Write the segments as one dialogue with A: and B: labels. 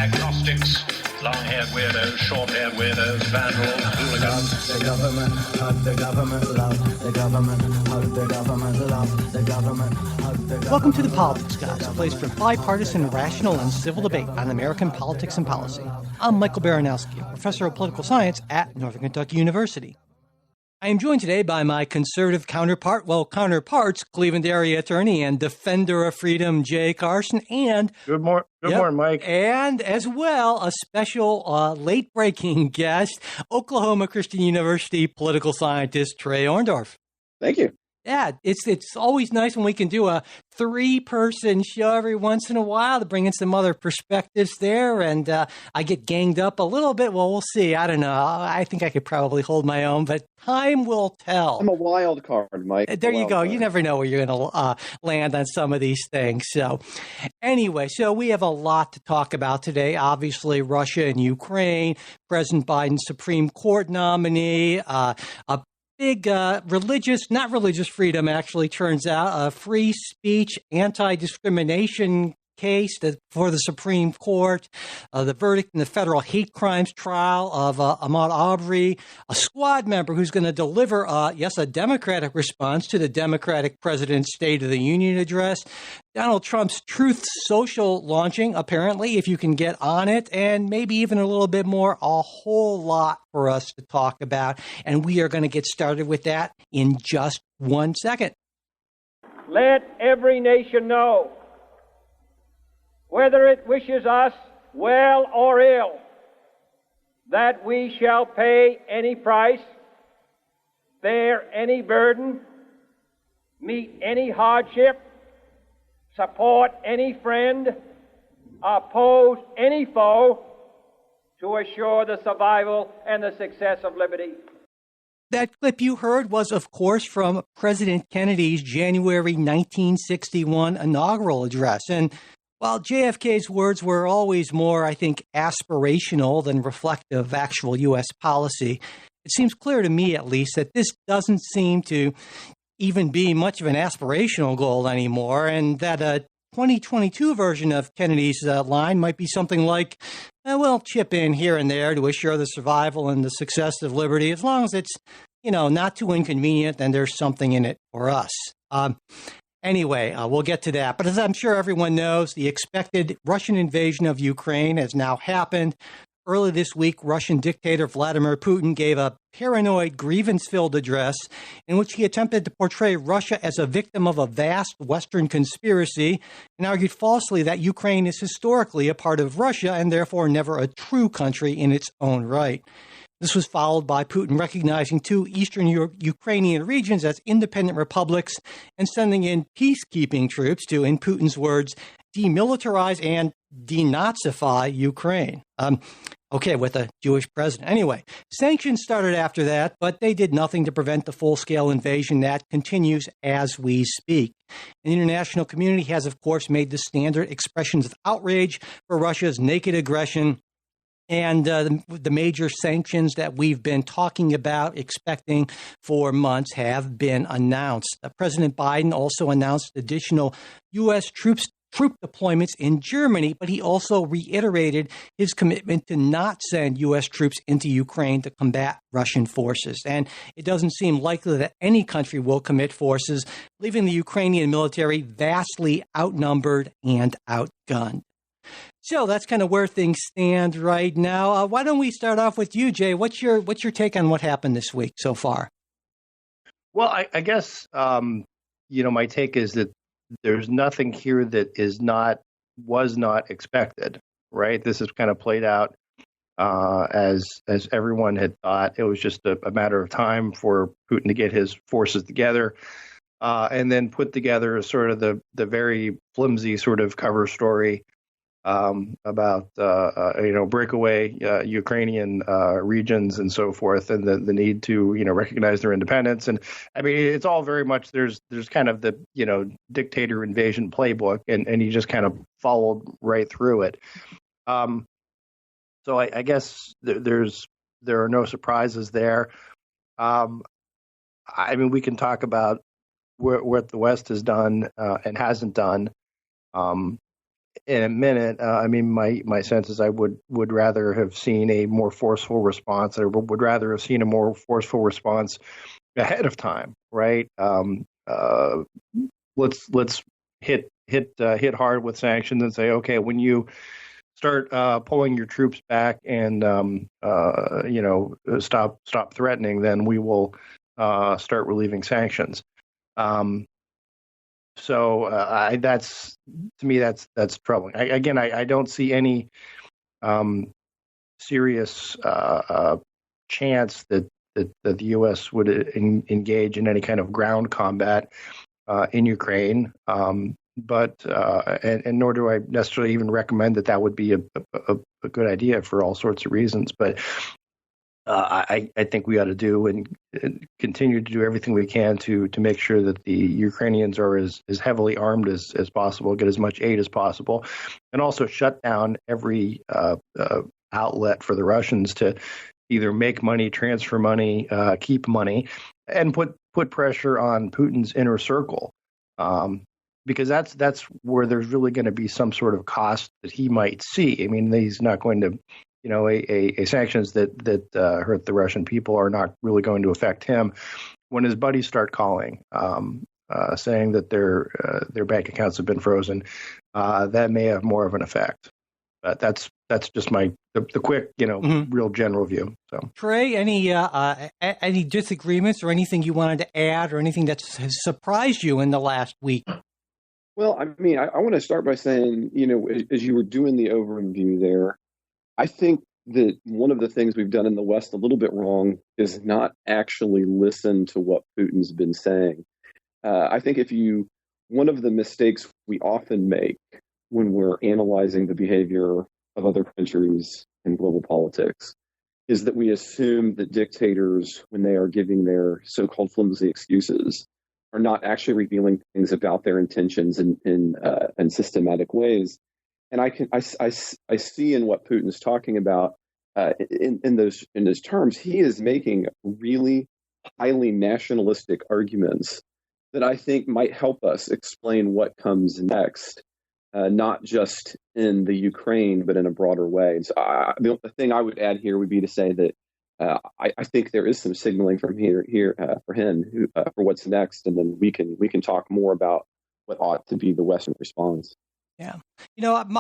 A: agnostics, long-haired weirdos, short-haired weirdos, vandals, hooligans.
B: The government, hug the government, love the government, hug the government, love the government, hug the government.
C: Welcome to The Politics Guys, a place for bipartisan, rational, and civil debate on American politics and policy. I'm Michael Baranowski, a professor of political science at Northern Kentucky University. I am joined today by my conservative counterparts, Cleveland area attorney and defender of freedom, Jay Carson, and
D: Good morning, Mike.
C: And as well, a special late-breaking guest, Oklahoma Christian University political scientist Trey Orndorff.
D: Thank you.
C: Yeah, it's always nice when we can do a three-person show every once in a while to bring in some other perspectives there, and I get ganged up a little bit. Well, we'll see. I don't know. I think I could probably hold my own, but time will tell.
D: I'm a wild card, Mike.
C: There you go. You never know where you're going to land on some of these things. So anyway, we have a lot to talk about today. Obviously, Russia and Ukraine, President Biden's Supreme Court nominee, a big not religious freedom, actually, turns out, a free speech, anti-discrimination case for the Supreme Court, the verdict in the federal hate crimes trial of Ahmaud Arbery, a squad member who's going to deliver, a Democratic response to the Democratic President's State of the Union address, Donald Trump's Truth Social launching, apparently, if you can get on it, and maybe even a little bit more, a whole lot for us to talk about. And we are going to get started with that in just 1 second.
E: Let every nation know, whether it wishes us well or ill, that we shall pay any price, bear any burden, meet any hardship, support any friend, oppose any foe, to assure the survival and the success of liberty.
C: That clip you heard was, of course, from President Kennedy's January 1961 inaugural address. And while JFK's words were always more, I think, aspirational than reflective of actual U.S. policy, it seems clear to me, at least, that this doesn't seem to even be much of an aspirational goal anymore, and that a 2022 version of Kennedy's line might be something like, we'll chip in here and there to assure the survival and the success of liberty, as long as it's, not too inconvenient, then there's something in it for us. Anyway, we'll get to that. But as I'm sure everyone knows, the expected Russian invasion of Ukraine has now happened. Early this week, Russian dictator Vladimir Putin gave a paranoid, grievance-filled address in which he attempted to portray Russia as a victim of a vast Western conspiracy and argued falsely that Ukraine is historically a part of Russia and therefore never a true country in its own right. This was followed by Putin recognizing two eastern Ukrainian regions as independent republics and sending in peacekeeping troops to, in Putin's words, demilitarize and denazify Ukraine. With a Jewish president. Anyway, sanctions started after that, but they did nothing to prevent the full-scale invasion that continues as we speak. The international community has, of course, made the standard expressions of outrage for Russia's naked aggression. And the major sanctions that we've been talking about, expecting for months, have been announced. President Biden also announced additional U.S. troop deployments in Germany, but he also reiterated his commitment to not send U.S. troops into Ukraine to combat Russian forces. And it doesn't seem likely that any country will commit forces, leaving the Ukrainian military vastly outnumbered and outgunned. So that's kind of where things stand right now. Why don't we start off with you, Jay? What's your take on what happened this week so far?
D: Well, I guess, my take is that there's nothing here that was not expected, right? This has kind of played out as everyone had thought. It was just a matter of time for Putin to get his forces together and then put together sort of the very flimsy sort of cover story about breakaway Ukrainian regions and so forth, and the need to recognize their independence. And I mean, it's all very much there's kind of the dictator invasion playbook, and he just kind of followed right through it. So I guess there are no surprises there. I mean, we can talk about what the West has done and hasn't done. in a minute. I mean, my sense is I would rather have seen a more forceful response, or would rather have seen a more forceful response ahead of time, right? Let's hit hard with sanctions and say, okay, when you start pulling your troops back and stop threatening, then we will start relieving sanctions. That's, to me, that's troubling. I don't see any serious chance that the U.S. would engage in any kind of ground combat in Ukraine. But nor do I necessarily even recommend that would be a good idea for all sorts of reasons. But I think we ought to do and continue to do everything we can to make sure that the Ukrainians are as heavily armed as possible, get as much aid as possible, and also shut down every outlet for the Russians to either make money, transfer money, keep money, and put pressure on Putin's inner circle. Because that's where there's really going to be some sort of cost that he might see. I mean, he's not going to, a sanctions that hurt the Russian people are not really going to affect him. When his buddies start calling, saying that their bank accounts have been frozen, that may have more of an effect. But that's just the quick, real general view. So,
C: Trey, any disagreements or anything you wanted to add, or anything that has surprised you in the last week?
F: Well, I mean, I want to start by saying, as you were doing the overview there, I think that one of the things we've done in the West a little bit wrong is not actually listen to what Putin's been saying. I think one of the mistakes we often make when we're analyzing the behavior of other countries in global politics is that we assume that dictators, when they are giving their so-called flimsy excuses, are not actually revealing things about their intentions in systematic ways. And I see in what Putin's talking about in those terms, he is making really highly nationalistic arguments that I think might help us explain what comes next, not just in the Ukraine, but in a broader way. And so the thing I would add here would be to say that I think there is some signaling from here for him for what's next, and then we can talk more about what ought to be the Western response.
C: Yeah.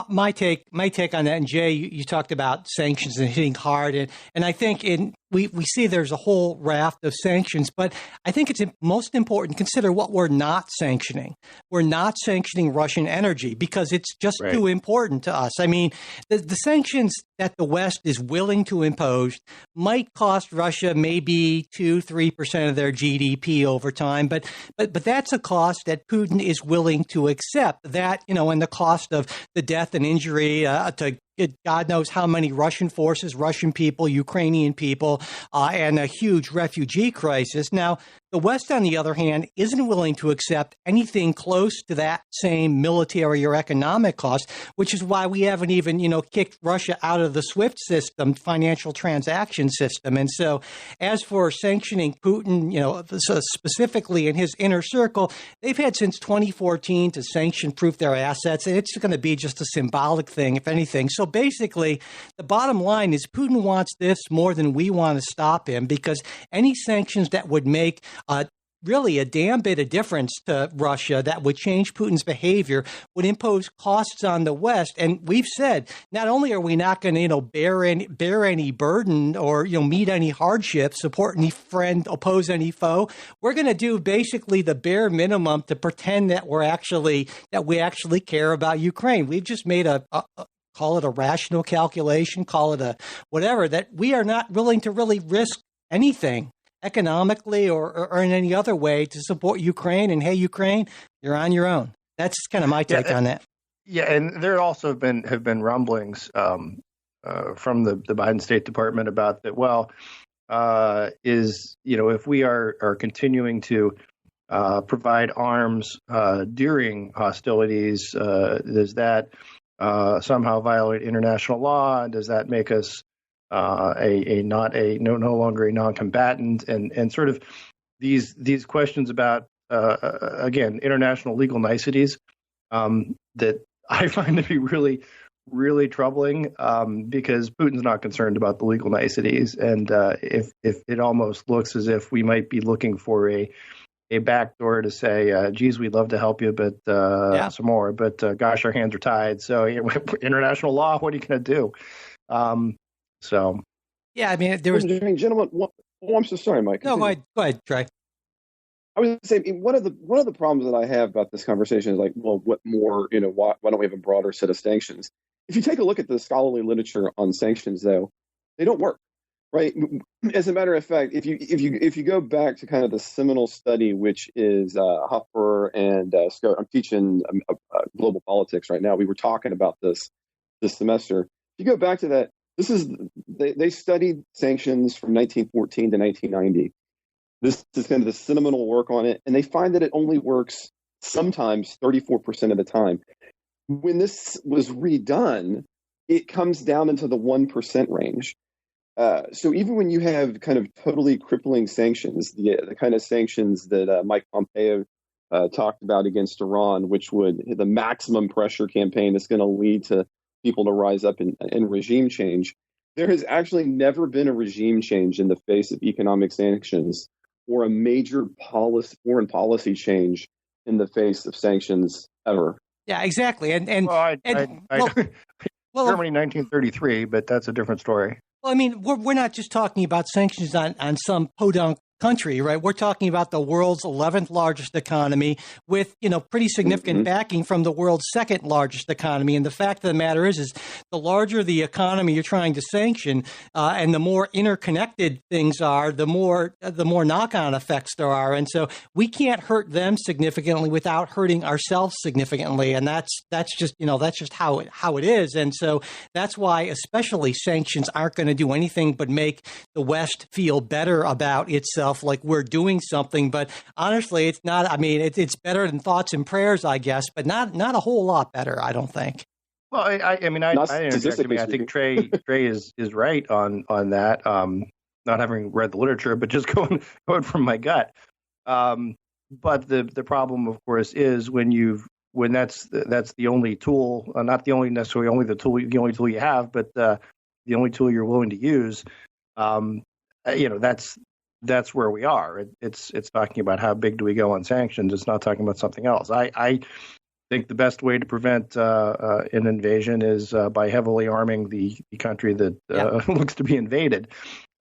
C: My take on that, and Jay, you talked about sanctions and hitting hard, and I think we see there's a whole raft of sanctions, but I think it's most important to consider what we're not sanctioning. We're not sanctioning Russian energy because it's just too important to us. I mean, the sanctions that the West is willing to impose might cost Russia maybe 2-3% of their GDP over time, but that's a cost that Putin is willing to accept. That, and the cost of the death and injury to God knows how many Russian forces, Russian people, Ukrainian people, and a huge refugee crisis. Now, the West, on the other hand, isn't willing to accept anything close to that same military or economic cost, which is why we haven't even, kicked Russia out of the SWIFT system, financial transaction system. And so as for sanctioning Putin, specifically in his inner circle, they've had since 2014 to sanction-proof their assets, and it's going to be just a symbolic thing, if anything. So basically, the bottom line is Putin wants this more than we want to stop him, because any sanctions that would make really a damn bit of difference to Russia, that would change Putin's behavior, would impose costs on the West. And we've said, not only are we not going to, bear any burden or, meet any hardship, support any friend, oppose any foe, we're going to do basically the bare minimum to pretend that we actually care about Ukraine. We've just made call it a rational calculation, call it a whatever, that we are not willing to really risk anything economically or in any other way to support Ukraine. And hey, Ukraine, you're on your own. That's kind of my take on that.
D: Yeah, and there also have been rumblings from the Biden State Department about that. Well, if we are continuing to provide arms during hostilities, does that somehow violate international law? Does that make us no longer a non-combatant? And sort of these questions about again, international legal niceties that I find to be really, really troubling because Putin's not concerned about the legal niceties, and if it almost looks as if we might be looking for a backdoor to say, geez, we'd love to help you, but some more. But gosh, our hands are tied. So international law, what are you going to do?
C: Yeah, I mean, there was.
F: Gentlemen, I'm so sorry, Mike.
C: No, go ahead, Trey.
F: I was saying one of the problems that I have about this conversation is like, well, what more? Why don't we have a broader set of sanctions? If you take a look at the scholarly literature on sanctions, though, they don't work. Right. As a matter of fact, if you go back to kind of the seminal study, which is Hoffer and Scott, I'm teaching global politics right now. We were talking about this semester. If you go back to that, they studied sanctions from 1914 to 1990. This is kind of the seminal work on it, and they find that it only works sometimes 34% of the time. When this was redone, it comes down into the 1% range. So even when you have kind of totally crippling sanctions, the kind of sanctions that Mike Pompeo talked about against Iran, which would the maximum pressure campaign is going to lead to people to rise up in regime change, there has actually never been a regime change in the face of economic sanctions or a major foreign policy change in the face of sanctions ever.
C: Yeah, exactly. Germany
D: 1933, but that's a different story.
C: Well, I mean, we're not just talking about sanctions on some podunk country, right? We're talking about the world's 11th largest economy with, pretty significant backing from the world's second largest economy. And the fact of the matter is the larger the economy you're trying to sanction, and the more interconnected things are, the more knock-on effects there are. And so we can't hurt them significantly without hurting ourselves significantly. And that's just how it is. And so that's why especially sanctions aren't going to do anything but make the West feel better about itself, like we're doing something. But honestly, it's not. I mean, it's better than thoughts and prayers, I guess, but not a whole lot better, I don't think.
D: Well, I think Trey is right on that. Not having read the literature, but just going from my gut. But the problem, of course, is when that's the only tool, not the only necessarily only the only tool you have, but the only tool you're willing to use. That's where we are. It's talking about how big do we go on sanctions. It's not talking about something else. I think the best way to prevent an invasion is by heavily arming the country that looks to be invaded.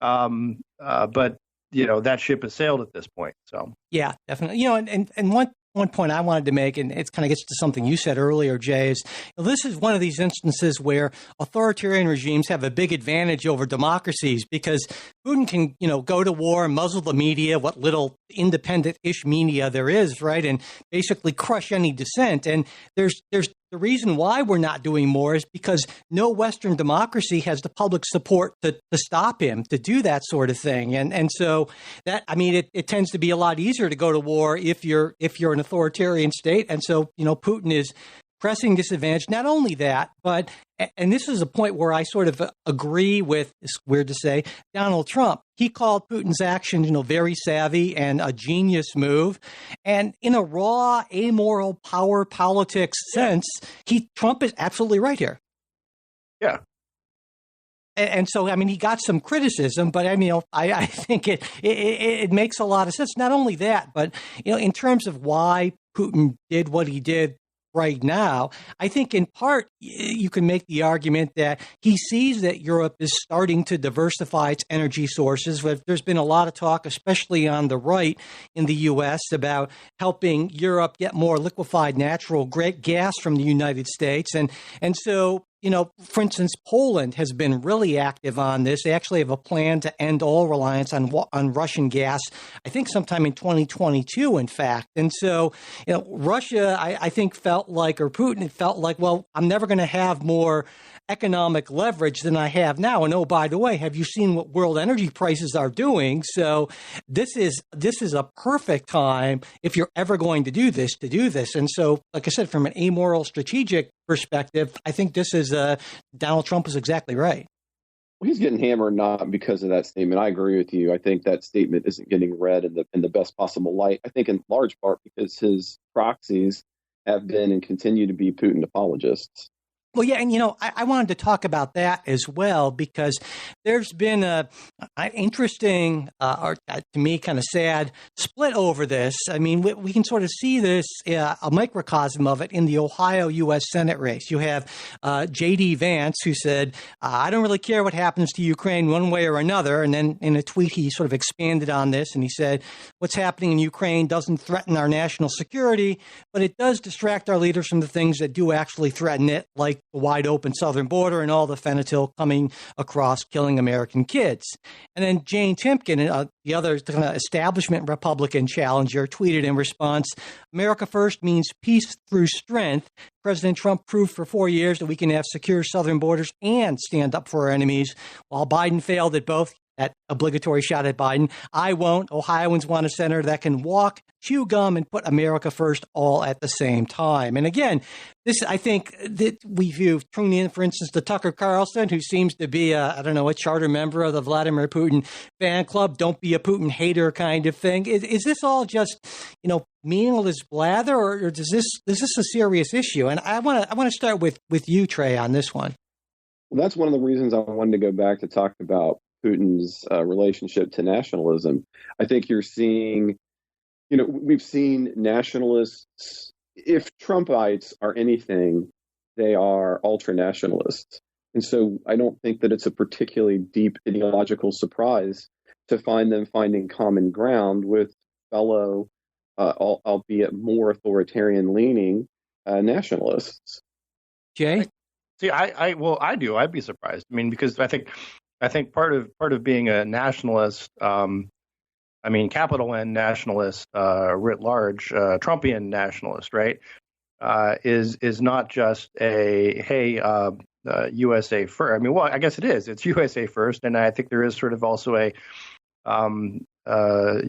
D: But that ship has sailed at this point. So
C: yeah, definitely. And one point I wanted to make, and it kind of gets to something you said earlier, Jay, is this is one of these instances where authoritarian regimes have a big advantage over democracies because Putin can, go to war and muzzle the media, what little independent-ish media there is, right, and basically crush any dissent. And there's the reason why we're not doing more is because no Western democracy has the public support to stop him, to do that sort of thing. And so that, I mean, it tends to be a lot easier to go to war if you're an authoritarian state. And so, Putin is pressing disadvantage. Not only that, but, and this is a point where I sort of agree with, it's weird to say, Donald Trump. He called Putin's action, very savvy and a genius move. And in a raw, amoral power politics sense, Trump is absolutely right here.
D: Yeah.
C: And so, I mean, he got some criticism, but I mean, I think it makes a lot of sense. Not only that, but, in terms of why Putin did what he did right now, I think in part you can make the argument that he sees that Europe is starting to diversify its energy sources. There's been a lot of talk, especially on the right in the U.S., about helping Europe get more liquefied natural gas from the United States. And so, for instance, Poland has been really active on this. They actually have a plan to end all reliance on Russian gas, I think sometime in 2022, in fact. And so, Russia, I think Putin felt like, well, I'm never going to have more economic leverage than I have now. And oh, by the way, have you seen what world energy prices are doing? So this is a perfect time, if you're ever going to do this. And so, like I said, from an amoral strategic perspective, I think this is Donald Trump is exactly right.
F: Well, he's getting hammered not because of that statement. I agree with you. I think that statement isn't getting read in the best possible light. I think in large part because his proxies have been and continue to be Putin apologists.
C: Well, yeah, and I wanted to talk about that as well because there's been an interesting, or to me, kind of sad split over this. I mean, we can sort of see this, a microcosm of it in the Ohio U.S. Senate race. You have J.D. Vance, who said, "I don't really care what happens to Ukraine one way or another." And then in a tweet, he sort of expanded on this, and he said, "What's happening in Ukraine doesn't threaten our national security, but it does distract our leaders from the things that do actually threaten it, like the wide open southern border and all the fentanyl coming across, killing American kids." And then Jane Timken, the other kind of establishment Republican challenger, tweeted in response, "America first means peace through strength. President Trump proved for 4 years that we can have secure southern borders and stand up for our enemies, while Biden failed at both." That obligatory shot at Biden. "I won't. Ohioans want a senator that can walk, chew gum, and put America first all at the same time." And again, this, I think, that you tune in, for instance, to Tucker Carlson, who seems to be a charter member of the Vladimir Putin fan club, don't be a Putin hater kind of thing. Is this all just, meaningless blather, or is this a serious issue? And I want to start with you, Trey, on this one.
F: Well, that's one of the reasons I wanted to go back to talk about Putin's relationship to nationalism. I think you're seeing, we've seen nationalists, if Trumpites are anything, they are ultra-nationalists. And so I don't think that it's a particularly deep ideological surprise to find them finding common ground with fellow, albeit more authoritarian-leaning nationalists.
C: Jay?
D: See, I do. I'd be surprised. I mean, because I think part of being a nationalist, capital N nationalist, writ large, Trumpian nationalist, right, is not just USA first. I mean, well, I guess it is. It's USA first, and I think there is sort of also a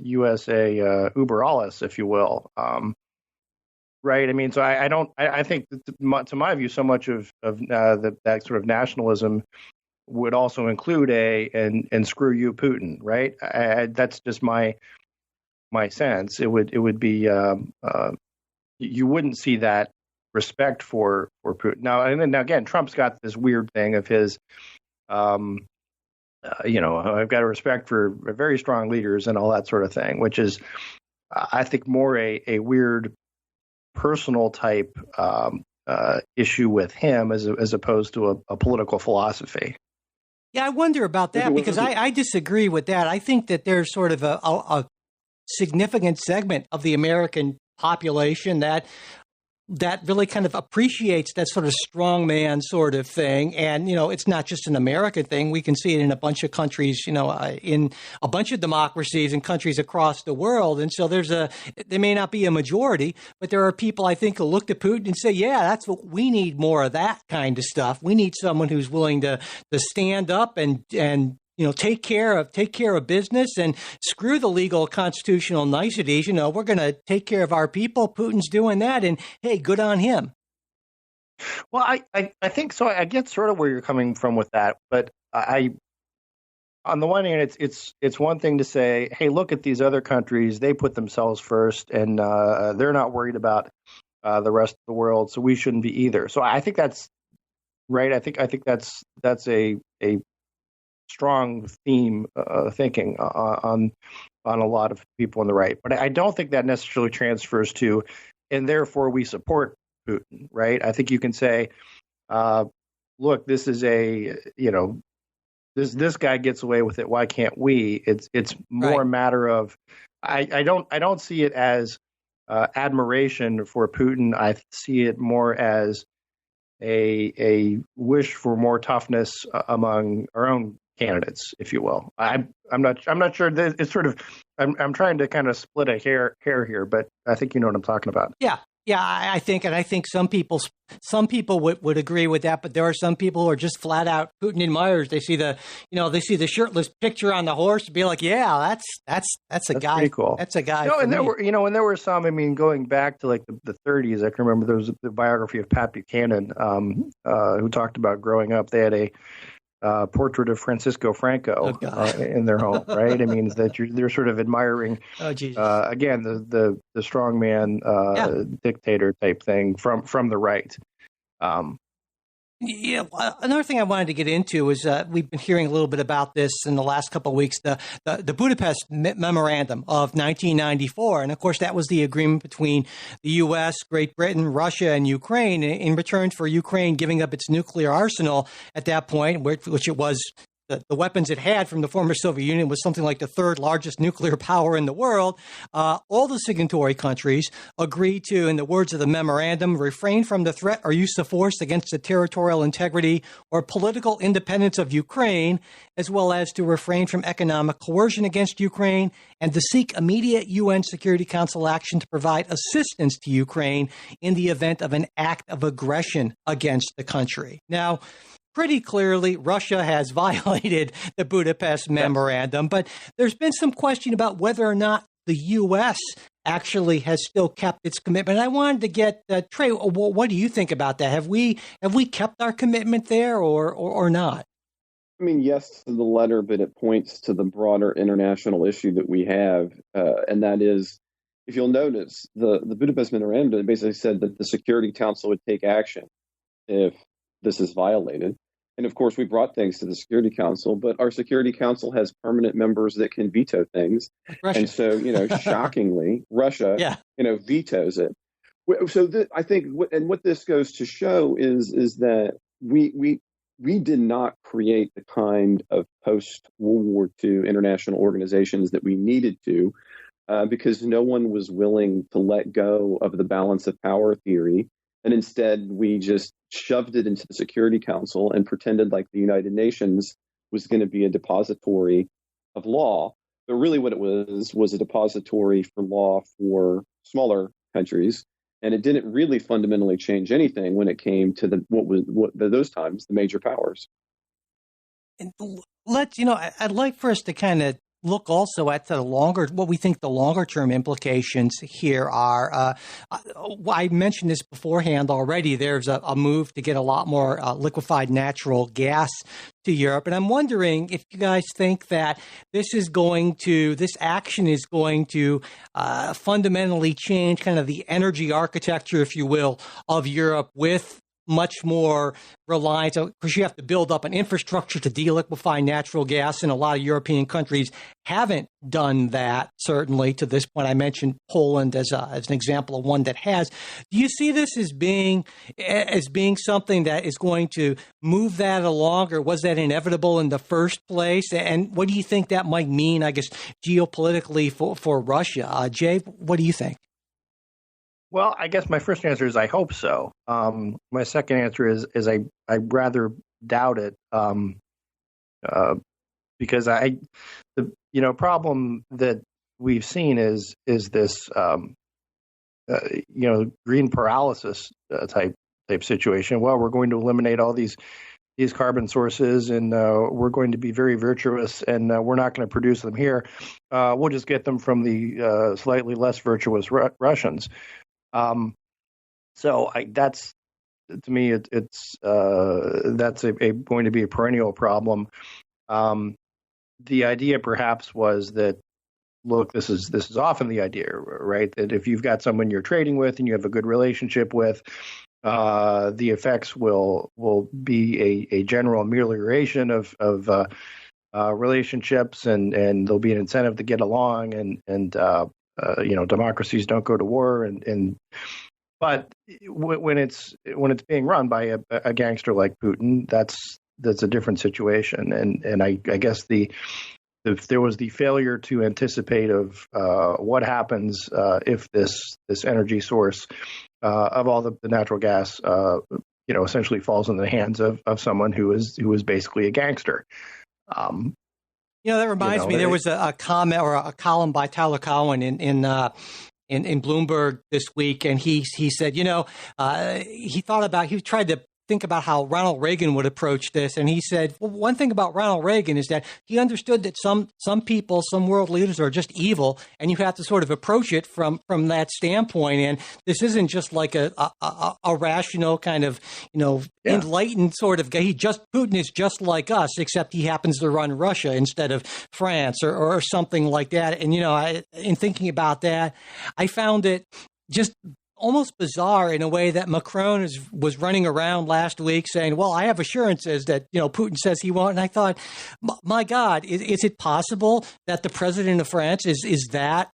D: USA uber alles, if you will. Right. I mean, so I think to my view, so much of that sort of nationalism would also include and screw you, Putin. Right. That's just my sense. It would be you wouldn't see that respect for Putin now. And then again, Trump's got this weird thing of his, I've got a respect for very strong leaders and all that sort of thing, which is, I think, more a weird personal type issue with him as opposed to a political philosophy.
C: Yeah, I wonder about that because I disagree with that. I think that there's sort of a significant segment of the American population that really kind of appreciates that sort of strongman sort of thing. And, it's not just an American thing. We can see it in a bunch of countries, in a bunch of democracies and countries across the world. And so there may not be a majority, but there are people, I think, who look to Putin and say, yeah, that's what we need, more of that kind of stuff. We need someone who's willing to stand up and take care of business and screw the legal constitutional niceties. We're going to take care of our people. Putin's doing that. And hey, good on him.
D: Well, I think so. I get sort of where you're coming from with that. But on the one hand, it's one thing to say, hey, look at these other countries. They put themselves first and they're not worried about the rest of the world. So we shouldn't be either. So I think that's right. I think that's a strong theme thinking on a lot of people on the right, but I don't think that necessarily transfers to, and therefore we support Putin, right? I think you can say, look, this is this guy gets away with it. Why can't we? It's more a matter of, I don't see it as admiration for Putin. I see it more as a wish for more toughness among our own candidates, if you will. I'm not sure that it's sort of, I'm trying to kind of split a hair here, but I think you know what I'm talking about.
C: Yeah, I think some people would agree with that, but there are some people who are just flat out Putin admirers. They see the shirtless picture on the horse and be like, yeah, that's a guy.
D: Pretty cool.
C: That's a guy.
D: And there were some. I mean, going back to like the 30s, I can remember there was the biography of Pat Buchanan, who talked about growing up. They had portrait of Francisco Franco in their home, right? I mean, they're sort of admiring, again, the strongman dictator type thing from the right.
C: Yeah, another thing I wanted to get into is we've been hearing a little bit about this in the last couple of weeks, the Budapest Memorandum of 1994. And of course, that was the agreement between the U.S., Great Britain, Russia, and Ukraine in return for Ukraine giving up its nuclear arsenal at that point, which it was. The weapons it had from the former Soviet Union was something like the third largest nuclear power in the world. All the signatory countries agreed to, in the words of the memorandum, refrain from the threat or use of force against the territorial integrity or political independence of Ukraine, as well as to refrain from economic coercion against Ukraine and to seek immediate UN Security Council action to provide assistance to Ukraine in the event of an act of aggression against the country. Now, pretty clearly, Russia has violated the Budapest Memorandum, but there's been some question about whether or not the U.S. actually has still kept its commitment. I wanted to get Trey. What do you think about that? Have we kept our commitment there, or not?
F: I mean, yes to the letter, but it points to the broader international issue that we have, and that is, if you'll notice, the Budapest Memorandum basically said that the Security Council would take action if this is violated. And of course, we brought things to the Security Council, but our Security Council has permanent members that can veto things. Russia. And so, shockingly, Russia, vetoes it. So I think, what this goes to show is that we did not create the kind of post-World War II international organizations that we needed to, because no one was willing to let go of the balance of power theory. And instead, we just shoved it into the Security Council and pretended like the United Nations was going to be a depository of law. But really what it was a depository for law for smaller countries. And it didn't really fundamentally change anything when it came to those times, the major powers.
C: And I'd like for us to kind of look also at what we think the longer term implications here are. I mentioned this beforehand already. There's a move to get a lot more liquefied natural gas to Europe. And I'm wondering if you guys think that this action is going to fundamentally change kind of the energy architecture, if you will, of Europe, with much more reliance, because you have to build up an infrastructure to deliquefy natural gas, and a lot of European countries haven't done that, certainly, to this point. I mentioned Poland as an example of one that has. Do you see this as being something that is going to move that along, or was that inevitable in the first place? And what do you think that might mean, I guess, geopolitically for Russia? Jay, what do you think?
D: Well, I guess my first answer is I hope so. My second answer is I rather doubt it, because the problem that we've seen is this green paralysis type situation. Well, we're going to eliminate all these carbon sources, and we're going to be very virtuous, and we're not going to produce them here. We'll just get them from the slightly less virtuous Russians. So that's, to me, it's that's going to be a perennial problem. The idea perhaps was that, look, this is often the idea, right? That if you've got someone you're trading with and you have a good relationship with, the effects will be a general amelioration of relationships, and there'll be an incentive to get along, and democracies don't go to war, but when it's being run by a gangster like Putin, that's a different situation. And I guess if there was the failure to anticipate of what happens if this energy source of all the natural gas essentially falls in the hands of someone who is basically a gangster.
C: That reminds me. There was a comment or a column by Tyler Cowen in Bloomberg this week, and he said, he tried to think about how Ronald Reagan would approach this. And he said, well, one thing about Ronald Reagan is that he understood that some people, some world leaders are just evil, and you have to sort of approach it from that standpoint. And this isn't just like a rational kind of, enlightened sort of guy. Putin is just like us, except he happens to run Russia instead of France or something like that. And, in thinking about that, I found it just almost bizarre in a way that Macron was running around last week saying, well, I have assurances that, Putin says he won't. And I thought, my God, is it possible that the president of France is that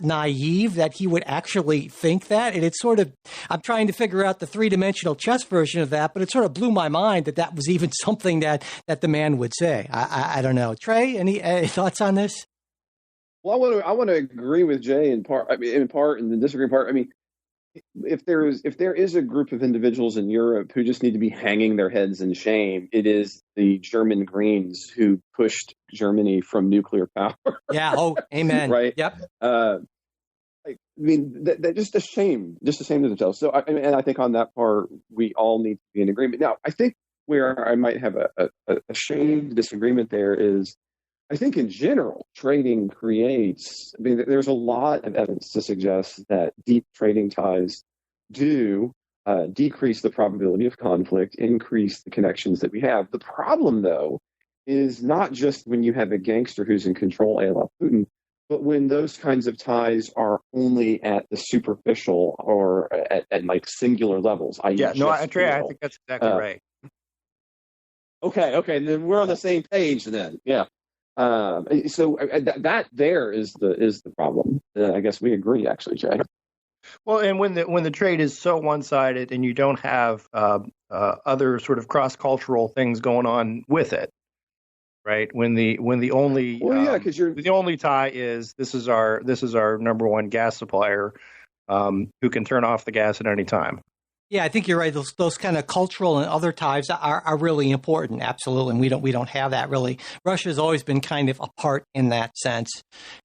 C: naive that he would actually think that? And it's sort of, I'm trying to figure out the three-dimensional chess version of that, but it sort of blew my mind that was even something that the man would say. I don't know. Trey, any thoughts on this?
F: Well, I want to agree with Jay in part, and then disagree in part. I mean, if there is a group of individuals in Europe who just need to be hanging their heads in shame, it is the German Greens who pushed Germany from nuclear power.
C: Yeah. Oh, amen.
F: Right.
C: Yep.
F: I mean, that just a shame to themselves. So, I think on that part, we all need to be in agreement. Now, I think where I might have a shame disagreement there is, I think in general, trading creates, there's a lot of evidence to suggest that deep trading ties do decrease the probability of conflict, increase the connections that we have. The problem, though, is not just when you have a gangster who's in control, a la Putin, but when those kinds of ties are only at the superficial or at like singular levels.
D: Andrea, I think that's exactly right.
F: Okay, then we're on the same page then. Yeah. So that there is the problem. I guess we agree, actually, Jay.
D: Well, and when the trade is so one-sided and you don't have other sort of cross-cultural things going on with it, right? When the only the only tie is this is our number one gas supplier who can turn off the gas at any time.
C: Yeah, I think you're right. Those kind of cultural and other ties are really important. Absolutely. And we don't have that really. Russia's always been kind of apart in that sense.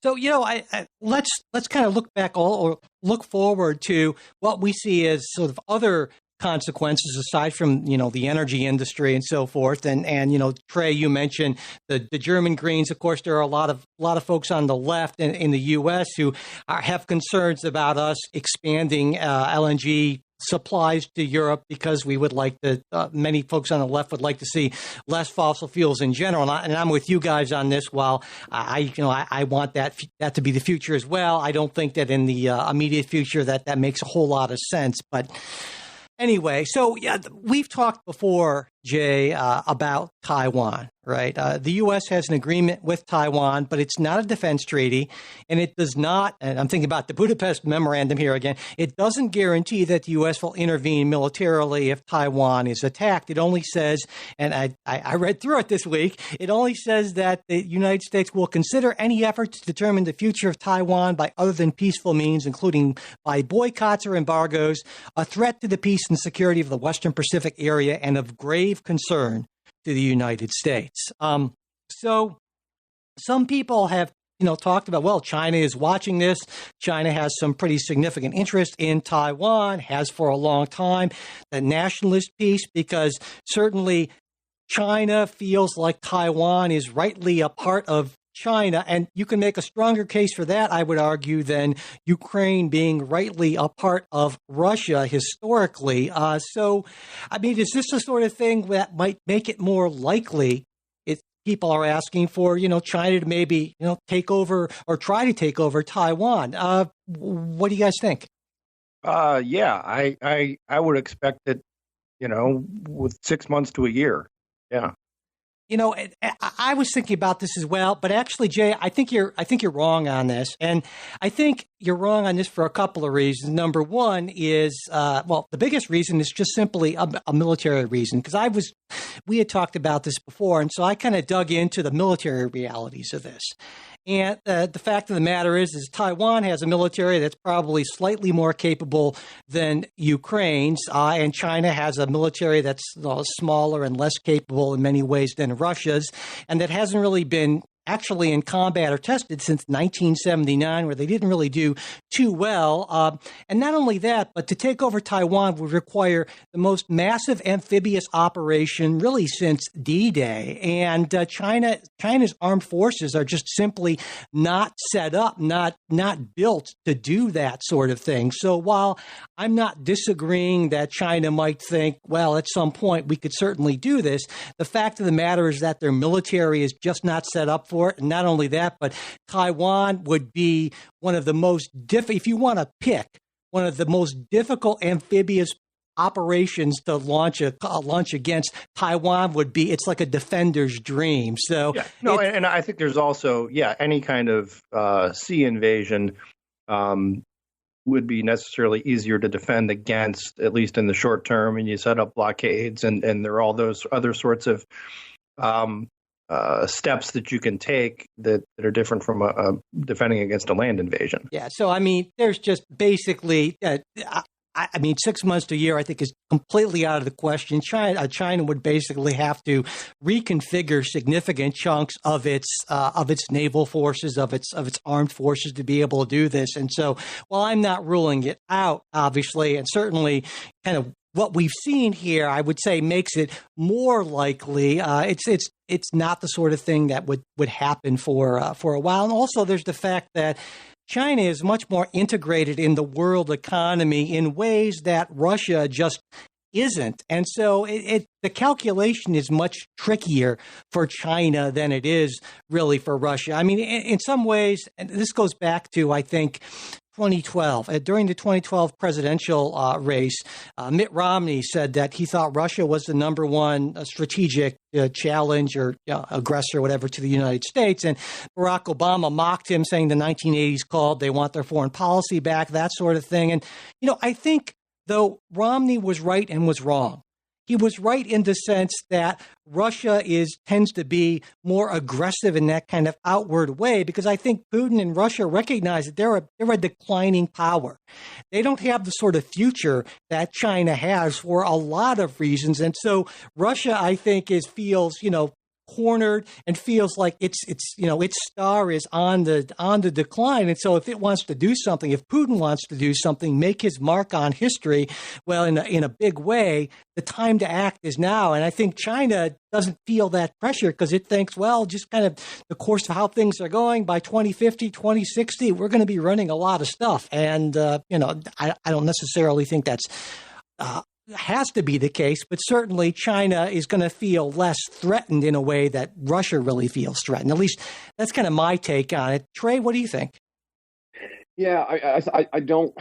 C: So, let's kind of look back or look forward to what we see as sort of other consequences aside from, the energy industry and so forth. And Trey, you mentioned the German Greens. Of course, there are a lot of folks on the left in the U.S. who have concerns about us expanding LNG supplies to Europe because we would like to, many folks on the left would like to see less fossil fuels in general. And I'm with you guys on this. While I want that to be the future as well. I don't think that in the immediate future that makes a whole lot of sense. But anyway, so yeah, we've talked before, Jay, about Taiwan, right? The U.S. has an agreement with Taiwan, but it's not a defense treaty, and it does not, and I'm thinking about the Budapest Memorandum here again, it doesn't guarantee that the U.S. will intervene militarily if Taiwan is attacked. It only says, and I read through it this week, it only says that the United States will consider any effort to determine the future of Taiwan by other than peaceful means, including by boycotts or embargoes, a threat to the peace and security of the Western Pacific area, and of grave concern to the United States. So some people have, talked about, well, China is watching this. China has some pretty significant interest in Taiwan, has for a long time, the nationalist piece, because certainly China feels like Taiwan is rightly a part of China, and you can make a stronger case for that, I would argue, than Ukraine being rightly a part of Russia historically. So, is this the sort of thing that might make it more likely if people are asking for, China to maybe, take over or try to take over Taiwan? What do you guys think?
D: Yeah, I would expect that, with 6 months to a year. Yeah.
C: I was thinking about this as well, but actually, Jay, I think you're wrong on this, and I think you're wrong on this for a couple of reasons. Number one is, the biggest reason is just simply a military reason, because we had talked about this before, and so I kind of dug into the military realities of this. And the fact of the matter is Taiwan has a military that's probably slightly more capable than Ukraine's, and China has a military that's smaller and less capable in many ways than Russia's, and that hasn't really been actually in combat or tested since 1979, where they didn't really do too well. And not only that, but to take over Taiwan would require the most massive amphibious operation really since D-Day. And China's armed forces are just simply not set up, not built to do that sort of thing. So while I'm not disagreeing that China might think, well, at some point we could certainly do this, the fact of the matter is that their military is just not set up for it. And not only that, but Taiwan would be one of the most if you want to pick one of the most difficult amphibious operations to launch against, Taiwan would be, it's like a defender's dream. So
D: and I think there's also any kind of sea invasion would be necessarily easier to defend against, at least in the short term, and you set up blockades and there are all those other sorts of steps that you can take that are different from defending against a land invasion.
C: Yeah, so I mean, there's just basically, 6 months to a year, I think, is completely out of the question. China would basically have to reconfigure significant chunks of its naval forces, of its armed forces, to be able to do this. And so, while I'm not ruling it out, obviously, and certainly, kind of what we've seen here, I would say, makes it more likely. It's not the sort of thing that would happen for a while. And also, there's the fact that China is much more integrated in the world economy in ways that Russia just isn't. And so the calculation is much trickier for China than it is really for Russia. I mean, in some ways, and this goes back to, I think, 2012. During the 2012 presidential race, Mitt Romney said that he thought Russia was the number one strategic challenge or aggressor, whatever, to the United States. And Barack Obama mocked him, saying the 1980s called, they want their foreign policy back, that sort of thing. And, I think, though, Romney was right and was wrong. He was right in the sense that Russia tends to be more aggressive in that kind of outward way, because I think Putin and Russia recognize that they're a declining power. They don't have the sort of future that China has for a lot of reasons. And so Russia, I think, feels cornered and feels like its star is on the decline. And so if it wants to do something, if Putin wants to do something, make his mark on history, well, in a big way, the time to act is now. And I think China doesn't feel that pressure because it thinks, well, just kind of the course of how things are going, by 2050, 2060, we're going to be running a lot of stuff. And, I don't necessarily think that's has to be the case, but certainly China is going to feel less threatened in a way that Russia really feels threatened. At least that's kind of my take on it. Trey, what do you think?
F: Yeah, I don't.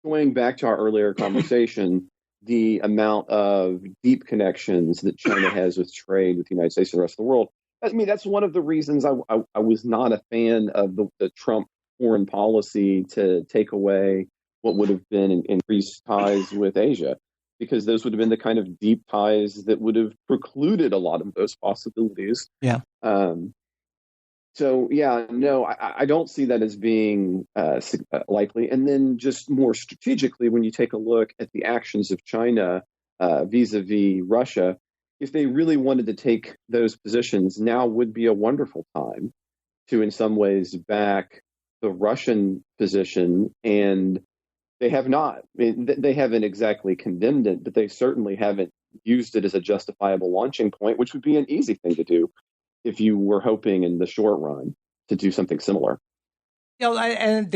F: Going back to our earlier conversation, the amount of deep connections that China has with trade with the United States and the rest of the world. I mean, that's one of the reasons I was not a fan of the Trump foreign policy to take away what would have been increased ties with Asia, because those would have been the kind of deep ties that would have precluded a lot of those possibilities.
C: Yeah.
F: So, I don't see that as being likely. And then just more strategically, when you take a look at the actions of China vis-a-vis Russia, if they really wanted to take those positions, now would be a wonderful time to, in some ways, back the Russian position. And they have not. I mean, they haven't exactly condemned it, but they certainly haven't used it as a justifiable launching point, which would be an easy thing to do if you were hoping in the short run to do something similar.
C: And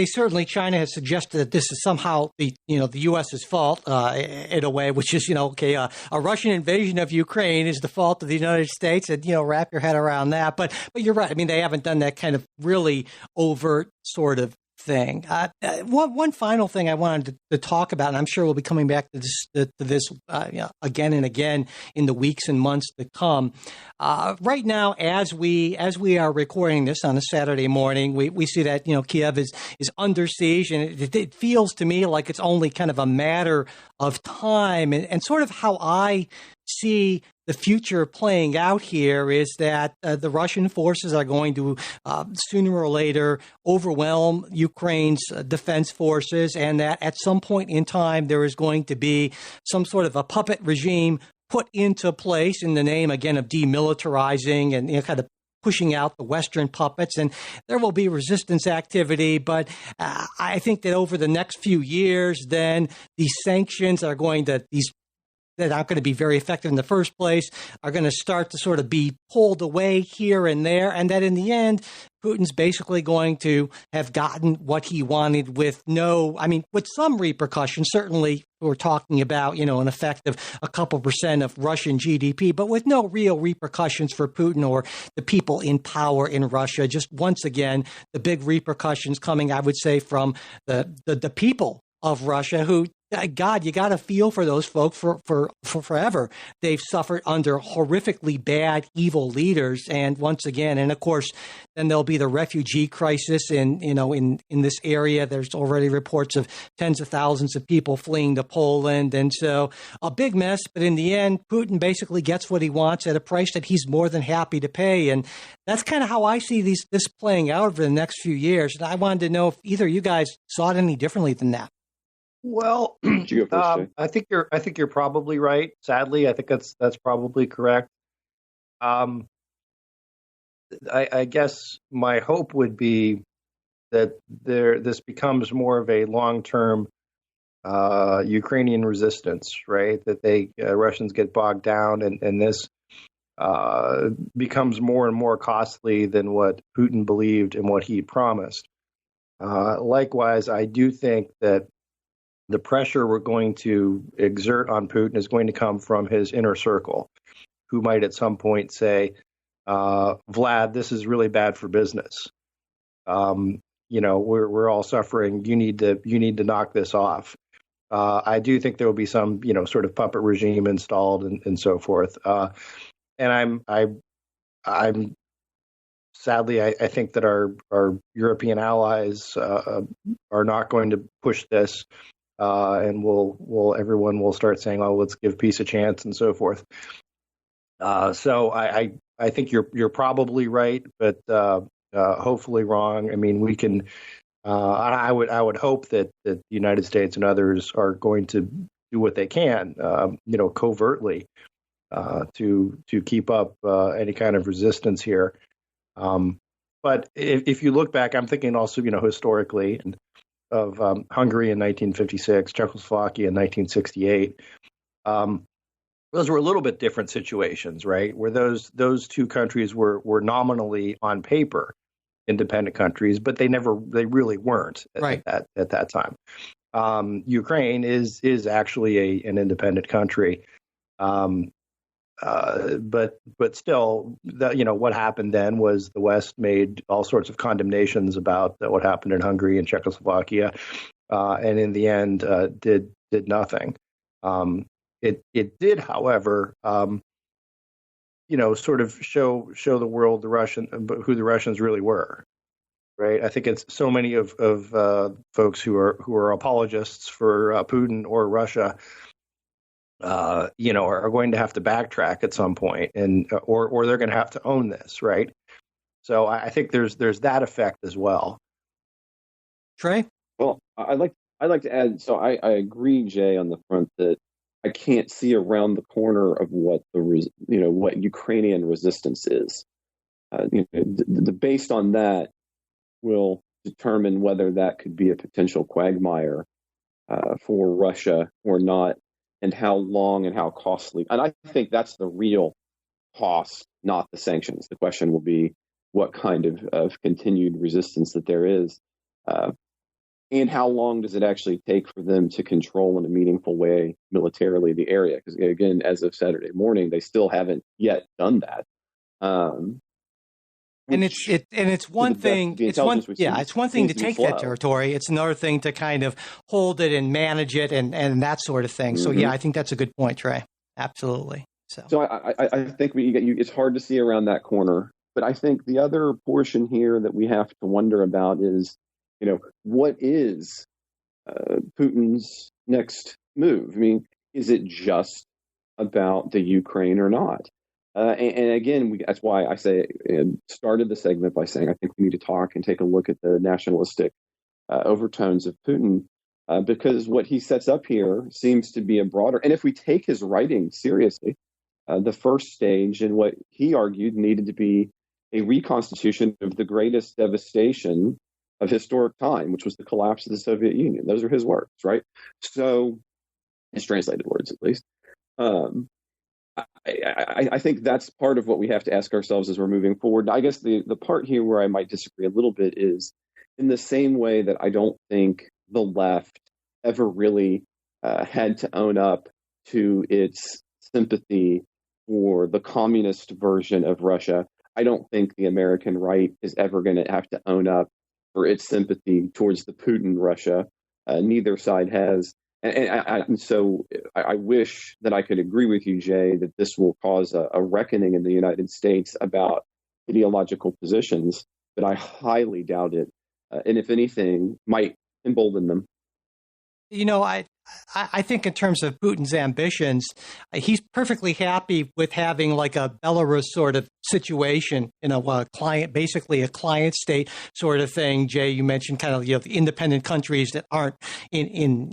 C: China has suggested that this is somehow the U.S.'s fault in a way, which is, a Russian invasion of Ukraine is the fault of the United States, and, wrap your head around that. But you're right. I mean, they haven't done that kind of really overt sort of thing. One final thing I wanted to talk about, and I'm sure we'll be coming back to this again and again in the weeks and months to come. Right now, as we are recording this on a Saturday morning, we see that Kiev is under siege, and it feels to me like it's only kind of a matter of time. And sort of how I see the future playing out here is that the Russian forces are going to sooner or later overwhelm Ukraine's defense forces, and that at some point in time there is going to be some sort of a puppet regime put into place in the name, again, of demilitarizing and kind of pushing out the Western puppets, and there will be resistance activity. But I think that over the next few years, then these sanctions are going to, these that aren't going to be very effective in the first place are going to start to sort of be pulled away here and there. And that in the end, Putin's basically going to have gotten what he wanted with with some repercussions. Certainly, we're talking about, an effect of a couple % of Russian GDP, but with no real repercussions for Putin or the people in power in Russia. Just once again, the big repercussions coming, I would say, from the people of Russia who, God, you got to feel for those folks for forever. They've suffered under horrifically bad, evil leaders. And once again, and of course, then there'll be the refugee crisis in this area. There's already reports of tens of thousands of people fleeing to Poland. And so a big mess. But in the end, Putin basically gets what he wants at a price that he's more than happy to pay. And that's kind of how I see this playing out over the next few years. And I wanted to know if either of you guys saw it any differently than that.
D: Well,
F: You go first, Jay.
D: I think you're probably right. Sadly, I think that's probably correct. I guess my hope would be that this becomes more of a long-term Ukrainian resistance, right? That Russians get bogged down, and this becomes more and more costly than what Putin believed and what he promised. Likewise, I do think that the pressure we're going to exert on Putin is going to come from his inner circle, who might at some point say, Vlad, this is really bad for business. We're all suffering. You need to knock this off. I do think there will be some, sort of puppet regime installed and so forth. And I'm sadly, I think that our European allies are not going to push this. And everyone will start saying, "Oh, let's give peace a chance," and so forth. So I think you're probably right, but hopefully wrong. I mean, we can. I would hope that the United States and others are going to do what they can, covertly, to keep up any kind of resistance here. But if you look back, I'm thinking also, historically and of Hungary in 1956, Czechoslovakia in 1968. Those were a little bit different situations, right? Where those two countries were nominally on paper independent countries, but they really weren't at that time. Ukraine is actually an independent country. But still, what happened then was the West made all sorts of condemnations about what happened in Hungary and Czechoslovakia, and in the end did nothing. It did, however, sort of show the world who the Russians really were. Right. I think it's so many of folks who are apologists for Putin or Russia. Are going to have to backtrack at some point, and or they're going to have to own this, right? So I think there's that effect as well.
C: Trey?
F: Well, I'd like to add. So I agree, Jay, on the front that I can't see around the corner of what what Ukrainian resistance is. Based on that will determine whether that could be a potential quagmire for Russia or not, and how long and how costly. And I think that's the real cost, not the sanctions. The question will be what kind of continued resistance that there is, and how long does it actually take for them to control in a meaningful way militarily the area? Because again, as of Saturday morning, they still haven't yet done that.
C: It's one thing. It's one thing to take that territory. It's another thing to kind of hold it and manage it and that sort of thing. So I think that's a good point, Trey. Absolutely. So
F: I think it's hard to see around that corner. But I think the other portion here that we have to wonder about is, what is Putin's next move? I mean, is it just about the Ukraine or not? And again, that's why I started the segment by saying I think we need to talk and take a look at the nationalistic overtones of Putin, because what he sets up here seems to be a broader. And if we take his writing seriously, the first stage in what he argued needed to be a reconstitution of the greatest devastation of historic time, which was the collapse of the Soviet Union. Those are his words, right? So, his translated words, at least. I think that's part of what we have to ask ourselves as we're moving forward. I guess the part here where I might disagree a little bit is in the same way that I don't think the left ever really had to own up to its sympathy for the communist version of Russia. I don't think the American right is ever going to have to own up for its sympathy towards the Putin Russia. Neither side has. And so I wish that I could agree with you, Jay, that this will cause a reckoning in the United States about ideological positions, but I highly doubt it. And if anything, might embolden them.
C: You know, I think in terms of Putin's ambitions, he's perfectly happy with having like a Belarus sort of situation, basically a client state sort of thing. Jay, you mentioned kind of, the independent countries that aren't in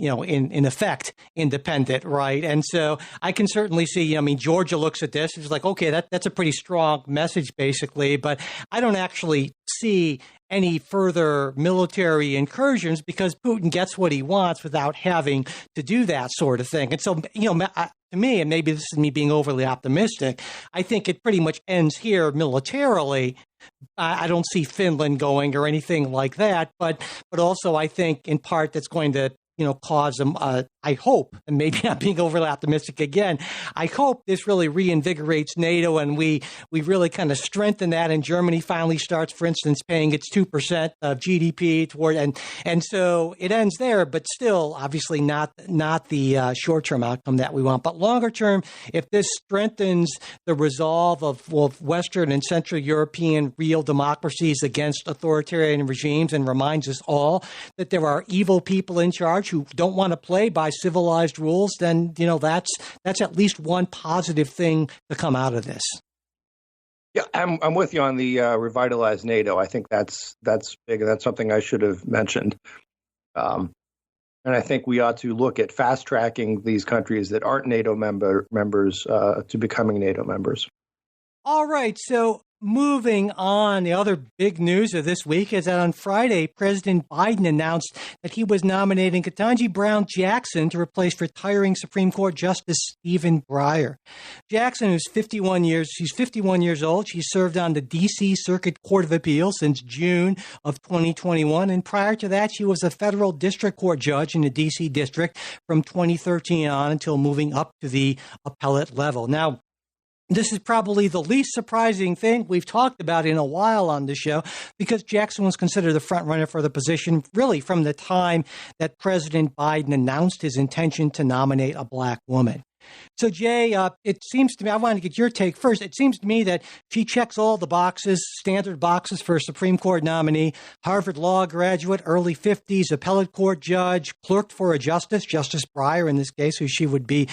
C: effect independent, right? And so I can certainly see, Georgia looks at this, it's like, okay, that's a pretty strong message basically, but I don't actually see any further military incursions because Putin gets what he wants without having to do that sort of thing. And so, to me, and maybe this is me being overly optimistic, I think it pretty much ends here militarily. I don't see Finland going or anything like that, but also I think in part that's going to cause them, I hope, and maybe not being overly optimistic again, I hope this really reinvigorates NATO and we really kind of strengthen that, and Germany finally starts, for instance, paying its 2% of GDP toward, and so it ends there, but still obviously not the short-term outcome that we want. But longer term, if this strengthens the resolve of Western and Central European real democracies against authoritarian regimes and reminds us all that there are evil people in charge who don't want to play by civilized rules, then that's at least one positive thing to come out of this.
D: Yeah, I'm with you on the revitalized NATO. I think that's big, and that's something I should have mentioned. And I think we ought to look at fast tracking these countries that aren't NATO members to becoming NATO members.
C: All right, so moving on, the other big news of this week is that on Friday, President Biden announced that he was nominating Ketanji Brown Jackson to replace retiring Supreme Court Justice Stephen Breyer. Jackson, she's 51 years old. She served on the D.C. Circuit Court of Appeals since June of 2021. And prior to that, she was a federal district court judge in the D.C. district from 2013 on until moving up to the appellate level. Now, this is probably the least surprising thing we've talked about in a while on the show, because Jackson was considered the front runner for the position really from the time that President Biden announced his intention to nominate a black woman. So, Jay, it seems to me, I want to get your take first. It seems to me that she checks all the boxes, standard boxes for a Supreme Court nominee, Harvard Law graduate, early 50s, appellate court judge, clerked for a Justice Breyer in this case, who she would be,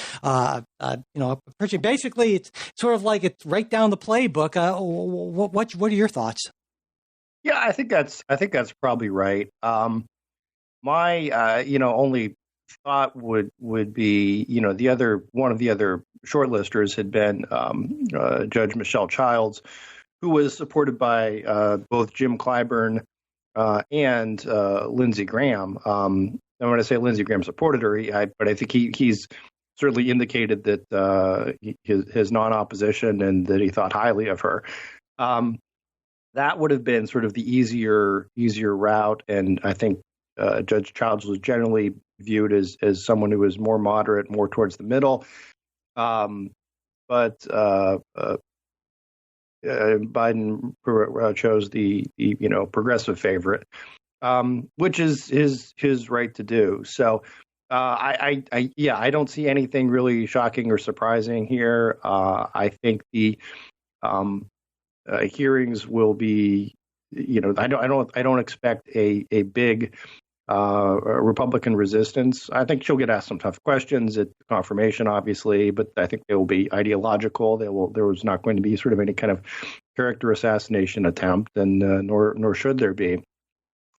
C: basically it's sort of like it's right down the playbook. What are your thoughts?
D: Yeah, I think that's probably right. My only thought would be, one of the other shortlisters had been Judge Michelle Childs, who was supported by both Jim Clyburn and Lindsey Graham. And when I say Lindsey Graham supported her, but I think he's certainly indicated that his non-opposition and that he thought highly of her. That would have been sort of the easier route, and I think Judge Childs was generally viewed as someone who was more moderate, more towards the middle. But Biden chose the progressive favorite, which is his right to do. So I don't see anything really shocking or surprising here. I think the hearings will be, I don't expect a big Republican resistance. I think she'll get asked some tough questions at confirmation, obviously, but I think they will be ideological. There was not going to be sort of any kind of character assassination attempt, and nor should there be.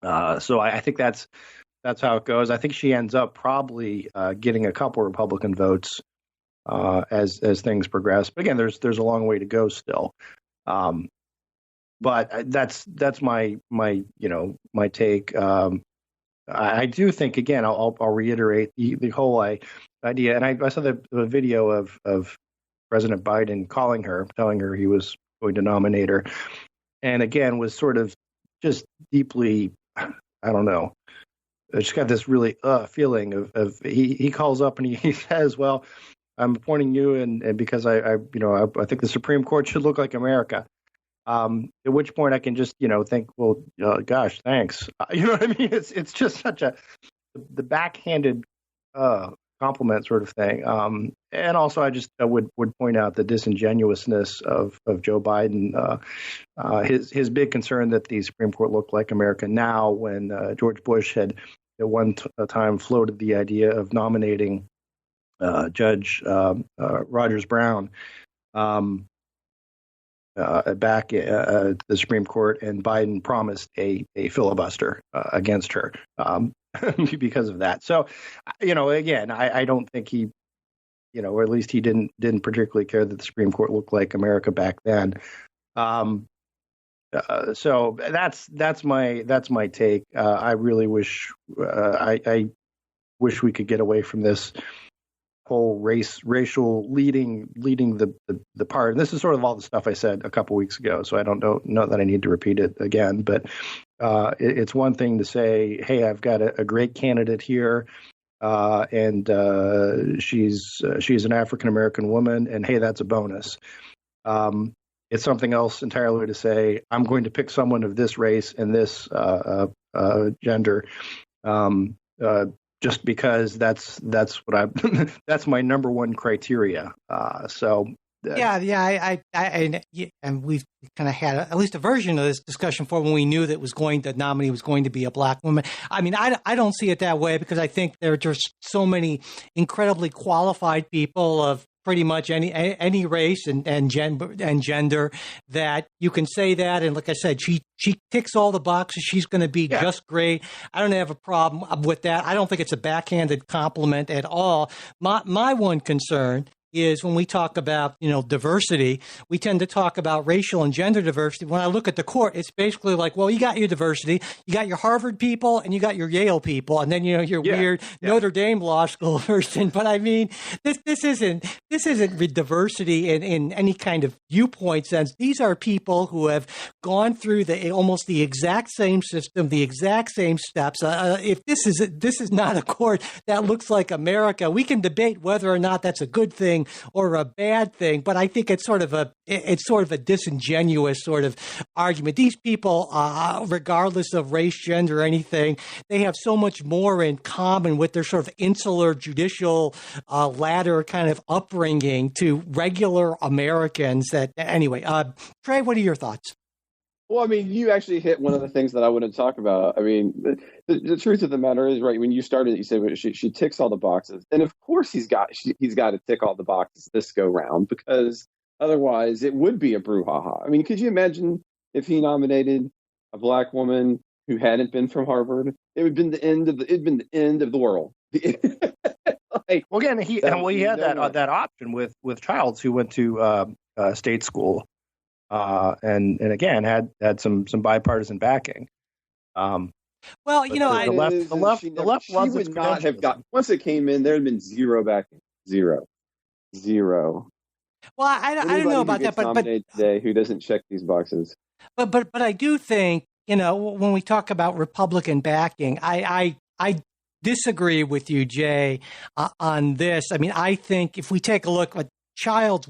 D: So I think that's how it goes. I think she ends up probably getting a couple Republican votes as things progress. But again, there's a long way to go still. But that's my my take. I do think, again, I'll reiterate the whole idea, and I saw the video of President Biden calling her, telling her he was going to nominate her, and again was sort of just deeply, I don't know, I just got this really feeling of he calls up and he says, well, I'm appointing you, and because I think the Supreme Court should look like America. At which point I can just, think, well, gosh, thanks. You know what I mean? It's just such the backhanded compliment sort of thing. And also I just would point out the disingenuousness of Joe Biden, his big concern that the Supreme Court looked like America now, when George Bush had at one time floated the idea of nominating Judge Rogers Brown. Back at the Supreme Court, and Biden promised a filibuster against her because of that. So, again, I don't think he, or at least he didn't particularly care that the Supreme Court looked like America back then. So that's my take. I really wish I wish we could get away from this whole racial leading the part. And this is sort of all the stuff I said a couple weeks ago, so I don't know that I need to repeat it again. But it's one thing to say, hey, I've got a great candidate here, and she's an African American woman, and hey, that's a bonus. It's something else entirely to say, I'm going to pick someone of this race and this gender. Just because that's what I that's my number one criteria.
C: And we've kind of had at least a version of this discussion for when we knew that the nominee was going to be a black woman. I mean, I don't see it that way, because I think there are just so many incredibly qualified people of pretty much any race and gender that you can say that. And like I said, she ticks all the boxes. She's going to be just great. I don't have a problem with that. I don't think it's a backhanded compliment at all. My one concern is when we talk about, diversity, we tend to talk about racial and gender diversity. When I look at the court, it's basically like, well, you got your diversity, you got your Harvard people, and you got your Yale people, and then your weird Notre Dame law school person. But I mean, this isn't diversity in any kind of viewpoint sense. These are people who have gone through almost the exact same system, the exact same steps. If this is not a court that looks like America, we can debate whether or not that's a good thing or a bad thing, but I think it's sort of a disingenuous sort of argument. These people, regardless of race, gender, or anything, they have so much more in common with their sort of insular judicial ladder kind of upbringing to regular Americans. That anyway, Trey, what are your thoughts?
F: Well, I mean, you actually hit one of the things that I wanted to talk about. I mean, the truth of the matter is, right, when you started, you said she ticks all the boxes. And of course he's got to tick all the boxes this go round, because otherwise it would be a brouhaha. I mean, could you imagine if he nominated a black woman who hadn't been from Harvard? It would have been the end of the world.
D: Well, again, he had that option with Childs, who went to state school. And again had some bipartisan backing.
C: The
F: left would not have gotten, once it came in, there had been zero backing, zero.
C: Well, I don't know about that, but
F: today who doesn't check these boxes.
C: But I do think, when we talk about Republican backing, I disagree with you, Jay, on this. I mean, I think if we take a look at Childs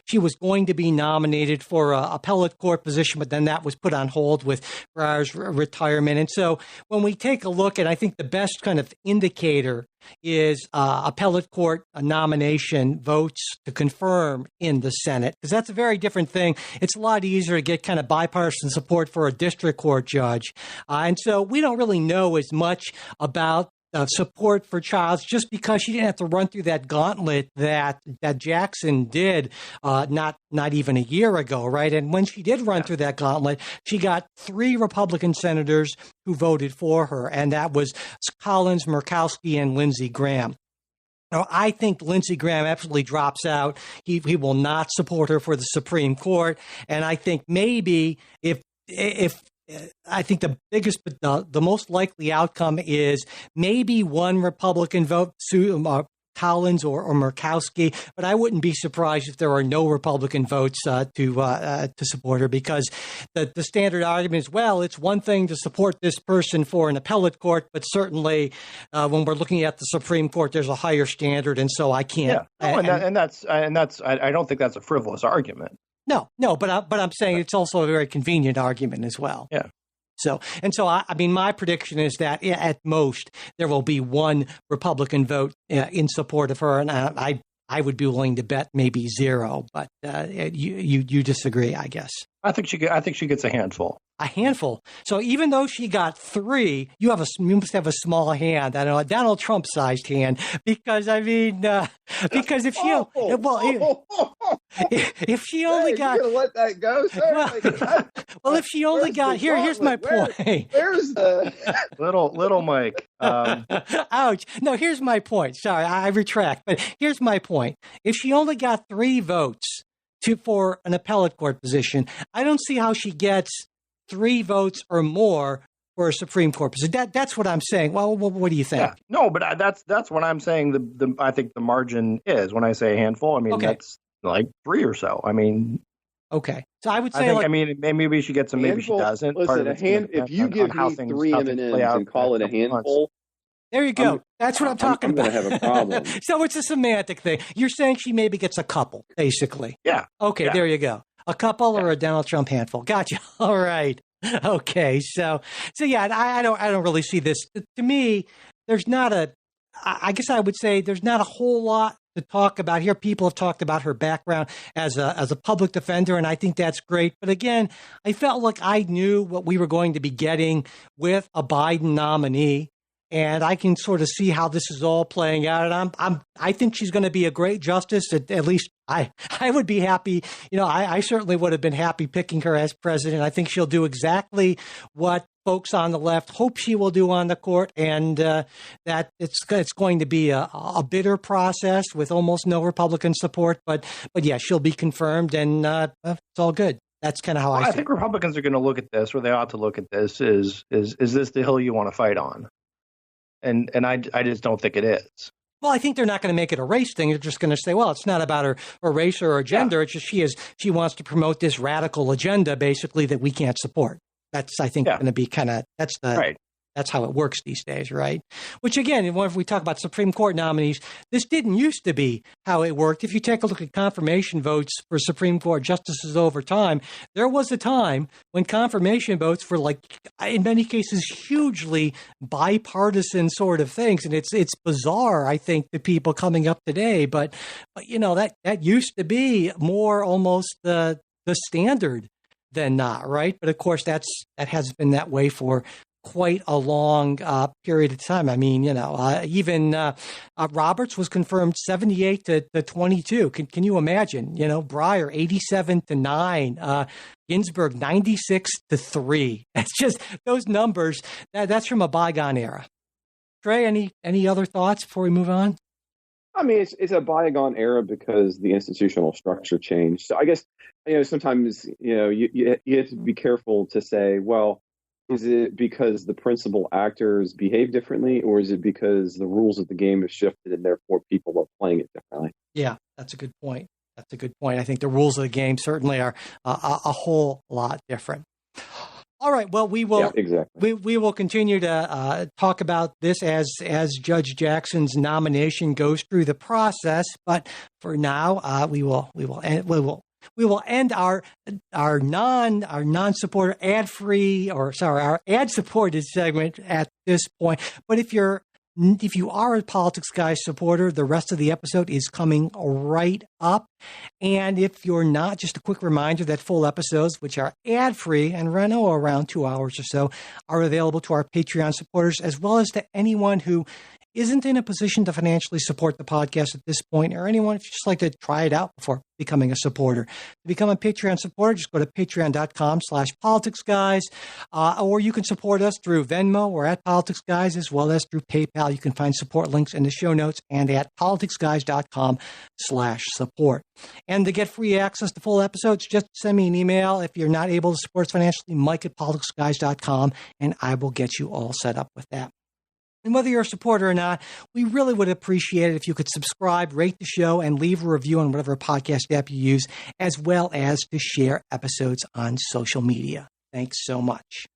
C: she was going to be nominated for a appellate court position, but then that was put on hold with Breyer's retirement. And so when we take a look at, I think the best kind of indicator is appellate court nomination votes to confirm in the Senate, because that's a very different thing. It's a lot easier to get kind of bipartisan support for a district court judge. And so we don't really know as much about support for Childs, just because she didn't have to run through that gauntlet that Jackson did not even a year ago, right? And when she did run through that gauntlet, she got 3 Republican senators who voted for her, and that was Collins, Murkowski, and Lindsey Graham. I think Lindsey Graham absolutely drops out. He will not support her for the Supreme Court. And I think maybe if I think the biggest, the most likely outcome is maybe one Republican vote, Collins or Murkowski, but I wouldn't be surprised if there are no Republican votes to support her, because the standard argument is, well, it's one thing to support this person for an appellate court, but certainly when we're looking at the Supreme Court, there's a higher standard, and so I can't.
D: Yeah, that's I don't think that's a frivolous argument.
C: No, but I'm saying it's also a very convenient argument as well.
D: Yeah.
C: So I mean, my prediction is that at most there will be one Republican vote in support of her, and I would be willing to bet maybe zero. But you disagree, I guess. I think she
D: gets a handful.
C: A handful. So even though she got 3, you must have a small hand. I don't know, a Donald Trump-sized hand, because I mean, because if she if she only got,
F: you're gonna let that go, sir?
C: Well, if she only got here's my point.
F: Where's the
D: little Mike?
C: Ouch! No, here's my point. Sorry, I retract. But here's my point. If she only got 3 votes for an appellate court position, I don't see how she gets 3 votes or more for a Supreme Court position. That's what I'm saying. Well, what do you think?
D: Yeah. No, but that's what I'm saying. I think the margin is, when I say a handful, I mean that's like 3 or so. I mean,
C: okay. So I would say,
D: maybe she gets them, maybe she doesn't.
F: Listen, if you give me 3 M&Ms and call it a handful.
C: There you go. That's what I'm talking about.
F: I'm going to have a problem.
C: So it's a semantic thing. You're saying she maybe gets a couple, basically.
D: Yeah.
C: Okay, There you go. A couple or a Donald Trump handful. Gotcha. All right. Okay. So yeah, I don't really see this. To me, there's not I guess I would say there's not a whole lot to talk about here. People have talked about her background as a public defender, and I think that's great. But again, I felt like I knew what we were going to be getting with a Biden nominee. And I can sort of see how this is all playing out. And I think she's going to be a great justice. At least I would be happy. You know, I certainly would have been happy picking her as president. I think she'll do exactly what folks on the left hope she will do on the court, and that it's going to be a bitter process with almost no Republican support. But yeah, she'll be confirmed, and it's all good. That's kind of how I
D: think Republicans are going to look at this, or they ought to look at this, is this the hill you want to fight on? And I just don't think it is.
C: Well, I think they're not going to make it a race thing. They're just going to say, well, it's not about her race or her gender. Yeah. It's just she wants to promote this radical agenda, basically, that we can't support. That's, I think, going to be that's how it works these days, right? Which, again, if we talk about Supreme Court nominees, this didn't used to be how it worked. If you take a look at confirmation votes for Supreme Court justices over time, there was a time when confirmation votes were, like, in many cases, hugely bipartisan sort of things. And it's bizarre, I think, to people coming up today. But you know, that used to be more almost the standard than not, right? But of course, that has been that way for quite a long period of time. I mean, you know, even Roberts was confirmed 78 to 22. Can you imagine? You know, Breyer 87 to 9, Ginsburg 96 to 3. It's just those numbers. That's from a bygone era. Trey, any other thoughts before we move on?
F: I mean, it's a bygone era because the institutional structure changed. So I guess, you know, sometimes, you know, you have to be careful to say, well, is it because the principal actors behave differently, or is it because the rules of the game have shifted and therefore people are playing it differently?
C: Yeah, that's a good point. I think the rules of the game certainly are a whole lot different. All right. Well, we will we will continue to talk about this as Judge Jackson's nomination goes through the process. But for now, we will end our non-supporter our ad-supported segment at this point. But if you are a Politics Guys supporter, the rest of the episode is coming right up. And if you're not, just a quick reminder that full episodes, which are ad-free and run around 2 hours or so, are available to our Patreon supporters, as well as to anyone who isn't in a position to financially support the podcast at this point, or anyone, if you just like to try it out before becoming a supporter. To become a Patreon supporter, just go to patreon.com/politicsguys, or you can support us through Venmo or at politicsguys, as well as through PayPal. You can find support links in the show notes and at politicsguys.com/support. And to get free access to full episodes, just send me an email. If you're not able to support us financially, mike@politicsguys.com, and I will get you all set up with that. And whether you're a supporter or not, we really would appreciate it if you could subscribe, rate the show, and leave a review on whatever podcast app you use, as well as to share episodes on social media. Thanks so much.